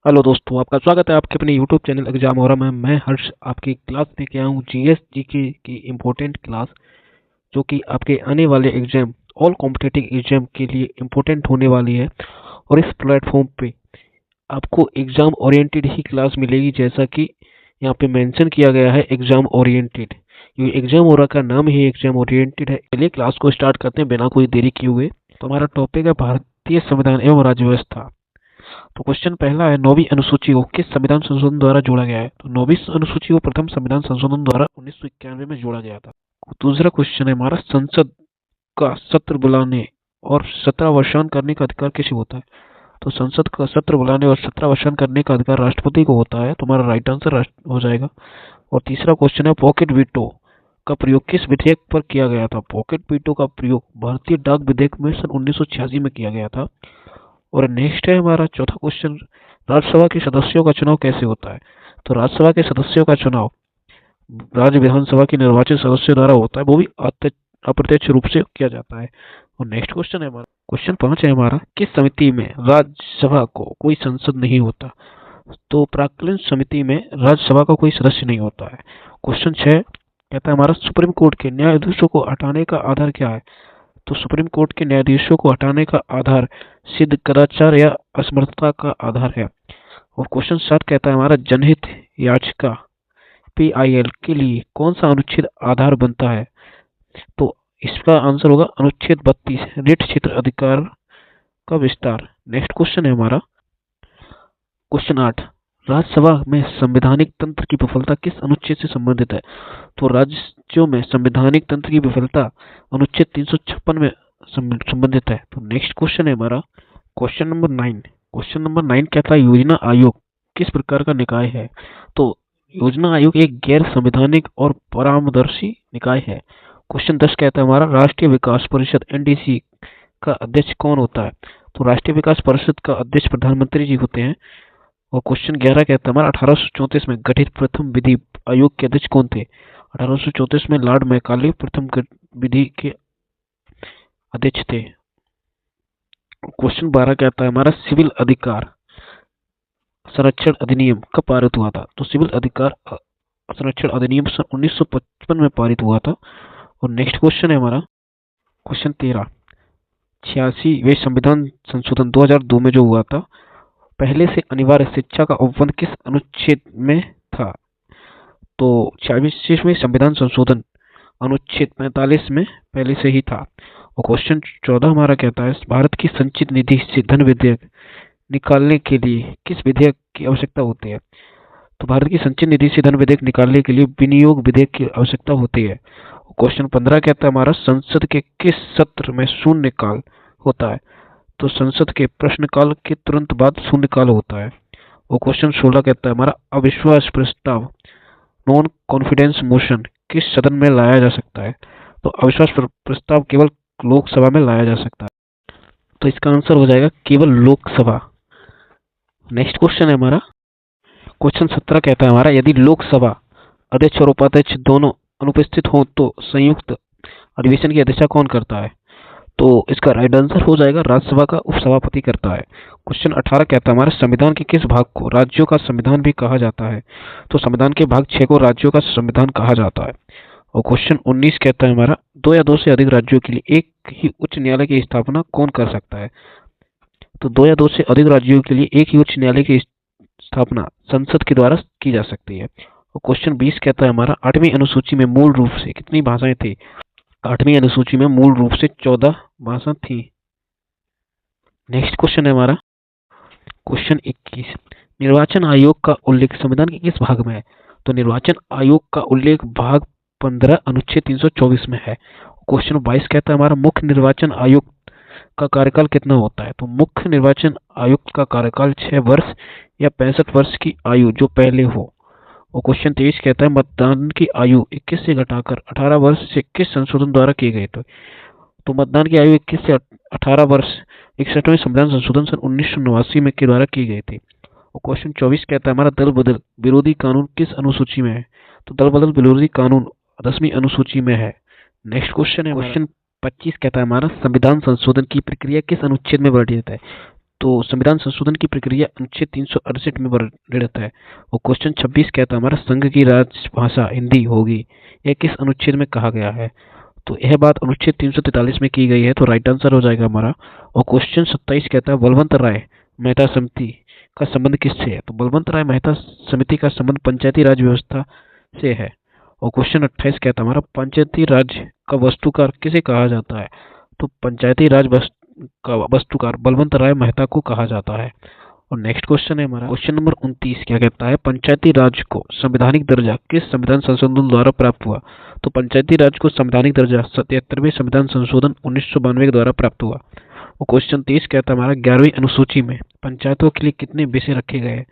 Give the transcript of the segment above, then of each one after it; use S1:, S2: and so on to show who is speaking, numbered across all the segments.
S1: Hello दोस्तों, आपका स्वागत है आपके अपने यूट्यूब चैनल एग्जाम और मैं हर्ष आपकी क्लास लेके आया हूँ जीएस जीके की इम्पोर्टेंट क्लास, जो कि आपके आने वाले एग्जाम ऑल कॉम्पिटिटिव एग्जाम के लिए इम्पोर्टेंट होने वाली है। और इस प्लेटफॉर्म पे आपको एग्जाम ओरिएंटेड ही क्लास मिलेगी, जैसा कि यहाँ पे मेंशन किया गया है एग्जाम ओरिएंटेड। ये एग्जाम ओरा का नाम ही एग्जाम ओरिएंटेड है। चलिए क्लास को स्टार्ट करते हैं बिना कोई देरी किए हुए। तो हमारा टॉपिक है भारतीय संविधान एवं राज्य व्यवस्था। तो क्वेश्चन पहला है, नौवीं अनुसूची को किस संविधान संशोधन द्वारा जोड़ा गया है? तो नौवीं अनुसूची को प्रथम संविधान संशोधन द्वारा 1991 में जोड़ा गया था। दूसरा क्वेश्चन है हमारा, संसद का सत्र बुलाने और सत्रावसान करने का अधिकार किसे होता है? तो संसद का सत्र बुलाने और सत्रावसान करने का अधिकार राष्ट्रपति को होता है। तुम्हारा राइट आंसर हो जाएगा। और तीसरा क्वेश्चन है, पॉकेट वीटो का प्रयोग किस विधेयक पर किया गया था? पॉकेट वीटो का प्रयोग भारतीय डाक विधेयक में सन 1986 में किया गया था। और नेक्स्ट है हमारा चौथा क्वेश्चन, राज्यसभा के सदस्यों का चुनाव कैसे होता है? तो राज्यसभा के सदस्यों का चुनाव राज्य विधानसभा के निर्वाचित सदस्यों द्वारा होता है, वो भी अप्रत्यक्ष रूप से किया जाता है। और नेक्स्ट क्वेश्चन है हमारा, क्वेश्चन 5 है हमारा, किस समिति में राज्यसभा को कोई संसद नहीं होता? तो प्राक्कलन समिति में राज्यसभा का कोई सदस्य नहीं होता है। क्वेश्चन 6 कहता है हमारा, सुप्रीम कोर्ट के न्यायाधीशों को हटाने का आधार क्या है? तो सुप्रीम कोर्ट के न्यायाधीशों को हटाने का आधार सिद्ध कदाचार या असमर्थता का आधार है। और क्वेश्चन 7 कहता है हमारा, जनहित याचिका पीआईएल के लिए कौन सा अनुच्छेद आधार बनता है? तो इसका आंसर होगा अनुच्छेद 32, रिट क्षेत्र अधिकार का विस्तार। नेक्स्ट क्वेश्चन है हमारा क्वेश्चन 8, राज्यसभा में संवैधानिक तंत्र की विफलता किस अनुच्छेद से संबंधित है? तो राज्यों में संवैधानिक तंत्र की विफलता अनुच्छेद 356 में संबंधित है। तो नेक्स्ट क्वेश्चन है हमारा क्वेश्चन नंबर 9। क्वेश्चन नंबर 9 कहता है, योजना आयोग किस प्रकार का निकाय है? तो योजना आयोग एक गैर संवैधानिक और परामर्शी निकाय है। क्वेश्चन 10 कहता है हमारा, राष्ट्रीय विकास परिषद एनडीसी का अध्यक्ष कौन होता है? तो राष्ट्रीय विकास परिषद का अध्यक्ष प्रधानमंत्री जी होते हैं। और क्वेश्चन 11 कहता है हमारा, 1834 में गठित प्रथम विधि आयोग के अध्यक्ष कौन थे? 1834 में लॉर्ड मैकाले प्रथम विधि के अध्यक्ष थे। क्वेश्चन 12 कहता है हमारा, सिविल अधिकार संरक्षण अधिनियम कब पारित हुआ था? तो सिविल अधिकार संरक्षण अधिनियम सन 1955 में पारित हुआ था। और नेक्स्ट क्वेश्चन है हमारा क्वेश्चन 13, 86वें संविधान संशोधन 2002 में जो हुआ था, पहले से अनिवार्य शिक्षा का उपबंध किस अनुच्छेद में था? तो 86वें संविधान संशोधन अनुच्छेद 45 में पहले से ही था। और क्वेश्चन 14 हमारा कहता है, भारत की संचित निधि से धन विधेयक निकालने के लिए किस विधेयक की आवश्यकता होती है? तो भारत की संचित निधि से धन विधेयक निकालने के लिए विनियोग विधेयक की आवश्यकता होती है। क्वेश्चन 15 कहता है हमारा, संसद के किस सत्र में शून्यकाल होता है? तो संसद के प्रश्नकाल के तुरंत बाद शून्यकाल होता है। और क्वेश्चन 16 कहता है हमारा, अविश्वास प्रस्ताव नॉन कॉन्फिडेंस मोशन किस सदन में लाया जा सकता है? तो अविश्वास प्रस्ताव केवल लोकसभा में लाया जा सकता है। तो इसका आंसर हो जाएगा केवल लोकसभा। नेक्स्ट क्वेश्चन है हमारा क्वेश्चन 17 कहता है हमारा, यदि लोकसभा अध्यक्ष और उपाध्यक्ष दोनों अनुपस्थित हों तो संयुक्त अधिवेशन की अध्यक्षता कौन करता है? तो इसका राइट आंसर हो जाएगा राज्यसभा का उपसभापति करता है। क्वेश्चन 18 कहता है हमारा, संविधान के किस भाग को राज्यों का संविधान भी कहा जाता है? तो संविधान के भाग 6 को राज्यों का संविधान कहा जाता है। और क्वेश्चन 19 कहता है हमारा, 2 या 2 से अधिक राज्यों के लिए एक ही उच्च न्यायालय की स्थापना कौन कर सकता है? तो 2 या 2 से अधिक राज्यों के लिए एक ही उच्च न्यायालय की स्थापना संसद के द्वारा की जा सकती है। और क्वेश्चन 20 कहता है हमारा, 8वीं अनुसूची में मूल रूप से कितनी भाषाएं थी? 8वीं अनुसूची में मूल रूप से 14 भाषा थी। नेक्स्ट क्वेश्चन है हमारा क्वेश्चन 21, निर्वाचन आयोग का उल्लेख संविधान के किस भाग में है? तो निर्वाचन आयोग का उल्लेख भाग 15 अनुच्छेद 324 में है। क्वेश्चन 22 कहता है हमारा, मुख्य निर्वाचन आयुक्त का कार्यकाल कितना होता है? तो मुख्य निर्वाचन आयुक्त का कार्यकाल 6 वर्ष या 65 वर्ष की आयु जो पहले हो। और क्वेश्चन 23 कहता है, मतदान की आयु 21 से घटाकर 18 वर्ष से किस संशोधन द्वारा किए गए थे? तो मतदान की आयु 21 से 18 वर्ष 61वें संविधान संशोधन सन 1989 में के द्वारा की गई थी। और क्वेश्चन 24 कहता है हमारा, दल बदल विरोधी कानून किस अनुसूची में है? तो दल बदल विरोधी कानून 10वीं अनुसूची में है। नेक्स्ट क्वेश्चन है क्वेश्चन 25 कहता है हमारा, संविधान संशोधन की प्रक्रिया किस अनुच्छेद में वर्णित है? तो संविधान संशोधन की प्रक्रिया अनुच्छेद 368 में वर्णित है। और क्वेश्चन 26 कहता है हमारा संघ की राजभाषा हिंदी होगी, यह किस अनुच्छेद में कहा गया है? तो यह बात अनुच्छेद 343 में की गई है, तो राइट आंसर हो जाएगा हमारा। और क्वेश्चन 27 कहता है बलवंत राय मेहता समिति का संबंध किससे है? तो बलवंत राय मेहता समिति का संबंध पंचायती राज व्यवस्था से है। और क्वेश्चन 28 कहता है हमारा पंचायती राज का वस्तुकार किसे कहा जाता है? तो पंचायती राज का वस्तुकार बलवंत राय मेहता को कहा जाता है। और नेक्स्ट क्वेश्चन है हमारा क्वेश्चन नंबर 29, क्या कहता है पंचायती राज को संवैधानिक दर्जा किस संविधान संशोधन द्वारा प्राप्त हुआ? तो पंचायती राज को संवैधानिक दर्जा 77वें संविधान संशोधन 1992 के द्वारा प्राप्त हुआ। और क्वेश्चन 30 कहता है हमारा 11वीं अनुसूची में पंचायतों के लिए कितने विषय रखे गए हैं?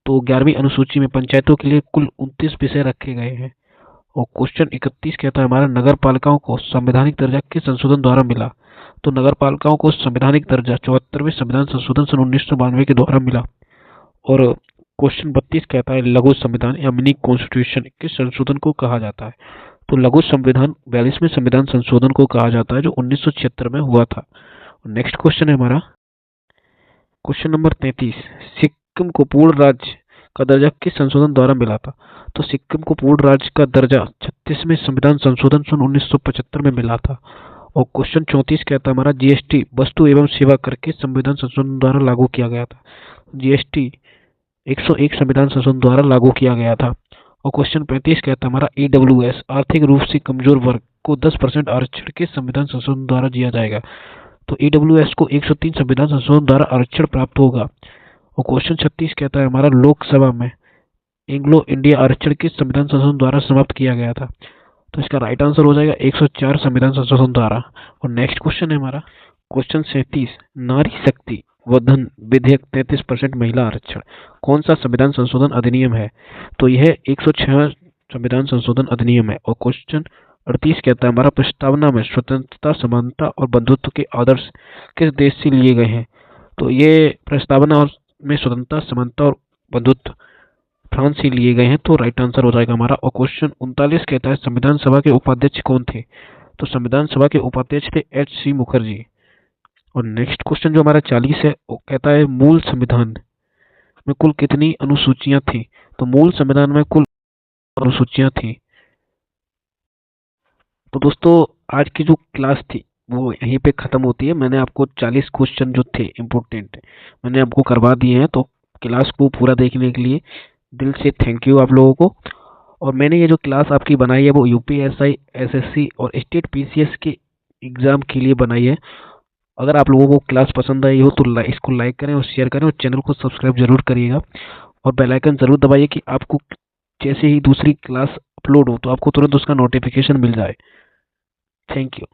S1: तो 11वीं अनुसूची में पंचायतों के लिए कुल 29 विषय रखे गए हैं। और क्वेश्चन 31 कहता है हमारा नगर पालिकाओं को संवैधानिक दर्जा किस संशोधन द्वारा मिला? तो नगर पालिकाओं को संवैधानिक दर्जा 74वें संविधान संशोधन सन 1992 के द्वारा मिला। और क्वेश्चन 32 कहता है लघु संविधान या मिनी कॉन्स्टिट्यूशन किस संशोधन को कहा जाता है? तो लघु संविधान 42वें संविधान संशोधन को कहा जाता है, जो 1976 में हुआ था। नेक्स्ट क्वेश्चन है हमारा क्वेश्चन नंबर 33, सिक्किम को पूर्ण राज्य का दर्जा किस संशोधन द्वारा मिला था? तो सिक्किम को पूर्ण राज्य का दर्जा 36वें संविधान संशोधन सन 1975 में मिला था। और क्वेश्चन 34 कहता है हमारा जीएसटी वस्तु एवं सेवा कर किस संविधान संशोधन द्वारा लागू किया गया था? जीएसटी 101 संविधान संशोधन द्वारा लागू किया गया था। और क्वेश्चन 35 कहता है हमारा ईडब्ल्यूएस आर्थिक रूप से कमजोर वर्ग को 10% आरक्षण किस संविधान संशोधन द्वारा दिया जाएगा? तो ईडब्ल्यूएस को 103 संविधान संशोधन द्वारा आरक्षण प्राप्त होगा। और क्वेश्चन 36 कहता है हमारा लोकसभा में एंग्लो इंडिया आरक्षण किस संविधान संशोधन द्वारा समाप्त किया गया था? तो इसका राइट आंसर हो जाएगा 104 संविधान संशोधन द्वारा। और नेक्स्ट क्वेश्चन है हमारा क्वेश्चन 37, नारी शक्ति वर्धन विधेयक 33% महिला आरक्षण कौन सा संविधान संशोधन अधिनियम है? तो यह 106 संविधान संशोधन अधिनियम है। और क्वेश्चन 38 कहता है हमारा प्रस्तावना में स्वतंत्रता समानता और बंधुत्व के आदर्श किस देश से लिए गए हैं? तो ये प्रस्तावना में स्वतंत्रता समानता और बंधुत्व फ्रांस से लिए गए हैं, तो राइट आंसर हो जाएगा हमारा। और क्वेश्चन 39 कहता है संविधान सभा के उपाध्यक्ष कौन थे? तो संविधान सभा के उपाध्यक्ष थे H.C. मुखर्जी। और नेक्स्ट क्वेश्चन जो हमारा 40 है वो कहता है मूल संविधान में कुल कितनी अनुसूचियां थी? तो मूल संविधान में कुल अनुसूचियां थी। तो दोस्तों आज की जो क्लास थी वो यहीं पे खत्म होती है। मैंने आपको 40 क्वेश्चन जो थे इम्पोर्टेंट मैंने आपको करवा दिए हैं। तो क्लास को पूरा देखने के लिए दिल से थैंक यू आप लोगों को। और मैंने ये जो क्लास आपकी बनाई है वो यूपीएसआई एसएससी और स्टेट पीसीएस के एग्जाम के लिए बनाई है। अगर आप लोगों को क्लास पसंद आई हो तो इसको लाइक करें और शेयर करें और चैनल को सब्सक्राइब जरूर करिएगा और बेल आइकन जरूर दबाइए कि आपको जैसे ही दूसरी क्लास अपलोड हो तो आपको तुरंत उसका नोटिफिकेशन मिल जाए। Thank you.